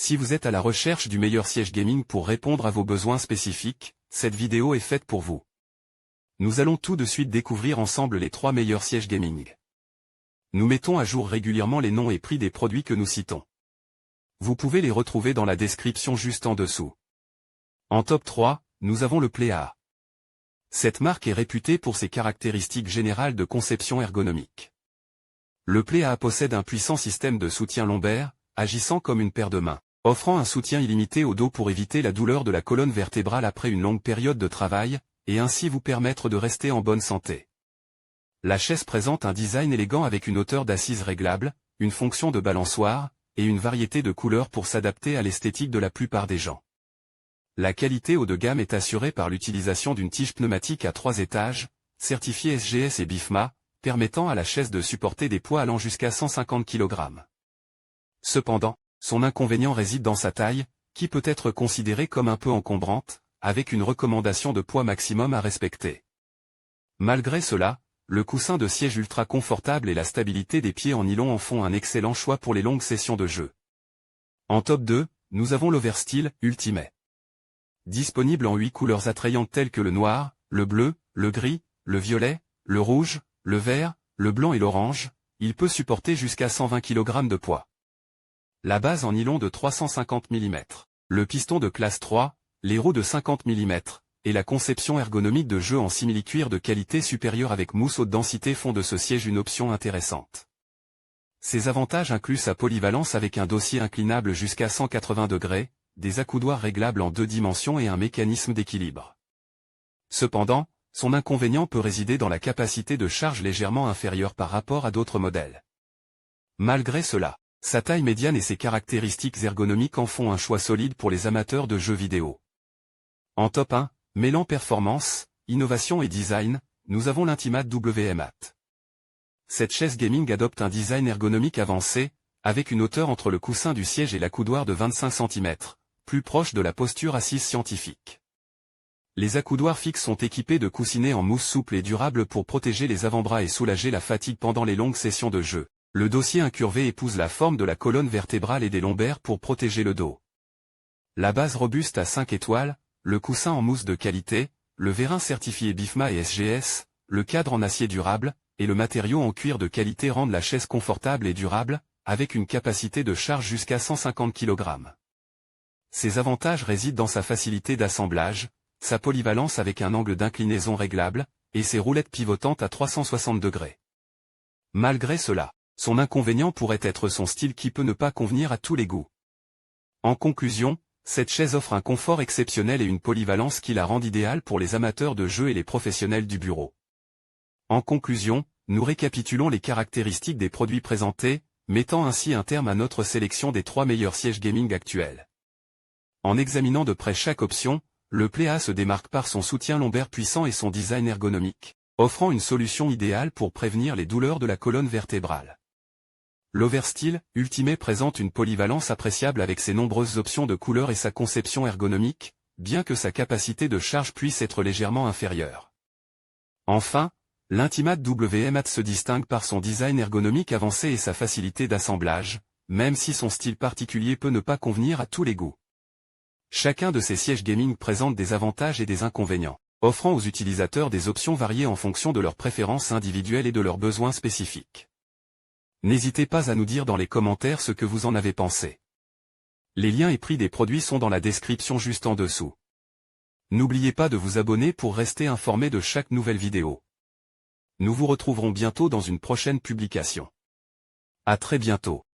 Si vous êtes à la recherche du meilleur siège gaming pour répondre à vos besoins spécifiques, cette vidéo est faite pour vous. Nous allons tout de suite découvrir ensemble les 3 meilleurs sièges gaming. Nous mettons à jour régulièrement les noms et prix des produits que nous citons. Vous pouvez les retrouver dans la description juste en dessous. En top 3, nous avons le PlayA. Cette marque est réputée pour ses caractéristiques générales de conception ergonomique. Le PlayA possède un puissant système de soutien lombaire, agissant comme une paire de mains, offrant un soutien illimité au dos pour éviter la douleur de la colonne vertébrale après une longue période de travail, et ainsi vous permettre de rester en bonne santé. La chaise présente un design élégant avec une hauteur d'assise réglable, une fonction de balançoire, et une variété de couleurs pour s'adapter à l'esthétique de la plupart des gens. La qualité haut de gamme est assurée par l'utilisation d'une tige pneumatique à 3 étages, certifiée SGS et BIFMA, permettant à la chaise de supporter des poids allant jusqu'à 150 kg. Cependant, son inconvénient réside dans sa taille, qui peut être considérée comme un peu encombrante, avec une recommandation de poids maximum à respecter. Malgré cela, le coussin de siège ultra confortable et la stabilité des pieds en nylon en font un excellent choix pour les longues sessions de jeu. En top 2, nous avons l'Overstyle Ultimate. Disponible en 8 couleurs attrayantes telles que le noir, le bleu, le gris, le violet, le rouge, le vert, le blanc et l'orange, il peut supporter jusqu'à 120 kg de poids. La base en nylon de 350 mm, le piston de classe 3, les roues de 50 mm, et la conception ergonomique de jeu en simili-cuir de qualité supérieure avec mousse haute densité font de ce siège une option intéressante. Ces avantages incluent sa polyvalence avec un dossier inclinable jusqu'à 180 degrés, des accoudoirs réglables en 2 dimensions et un mécanisme d'équilibre. Cependant, son inconvénient peut résider dans la capacité de charge légèrement inférieure par rapport à d'autres modèles. Malgré cela, sa taille médiane et ses caractéristiques ergonomiques en font un choix solide pour les amateurs de jeux vidéo. En top 1, mêlant performance, innovation et design, nous avons l'Intimate WMAT. Cette chaise gaming adopte un design ergonomique avancé, avec une hauteur entre le coussin du siège et l'accoudoir de 25 cm, plus proche de la posture assise scientifique. Les accoudoirs fixes sont équipés de coussinets en mousse souple et durable pour protéger les avant-bras et soulager la fatigue pendant les longues sessions de jeu. Le dossier incurvé épouse la forme de la colonne vertébrale et des lombaires pour protéger le dos. La base robuste à 5 étoiles, le coussin en mousse de qualité, le vérin certifié BIFMA et SGS, le cadre en acier durable, et le matériau en cuir de qualité rendent la chaise confortable et durable, avec une capacité de charge jusqu'à 150 kg. Ses avantages résident dans sa facilité d'assemblage, sa polyvalence avec un angle d'inclinaison réglable, et ses roulettes pivotantes à 360 degrés. Malgré cela, son inconvénient pourrait être son style qui peut ne pas convenir à tous les goûts. En conclusion, cette chaise offre un confort exceptionnel et une polyvalence qui la rend idéale pour les amateurs de jeux et les professionnels du bureau. En conclusion, nous récapitulons les caractéristiques des produits présentés, mettant ainsi un terme à notre sélection des 3 meilleurs sièges gaming actuels. En examinant de près chaque option, le PlayA se démarque par son soutien lombaire puissant et son design ergonomique, offrant une solution idéale pour prévenir les douleurs de la colonne vertébrale. L'Overstyle Ultimate présente une polyvalence appréciable avec ses nombreuses options de couleurs et sa conception ergonomique, bien que sa capacité de charge puisse être légèrement inférieure. Enfin, l'Intimate WMAT se distingue par son design ergonomique avancé et sa facilité d'assemblage, même si son style particulier peut ne pas convenir à tous les goûts. Chacun de ces sièges gaming présente des avantages et des inconvénients, offrant aux utilisateurs des options variées en fonction de leurs préférences individuelles et de leurs besoins spécifiques. N'hésitez pas à nous dire dans les commentaires ce que vous en avez pensé. Les liens et prix des produits sont dans la description juste en dessous. N'oubliez pas de vous abonner pour rester informé de chaque nouvelle vidéo. Nous vous retrouverons bientôt dans une prochaine publication. À très bientôt.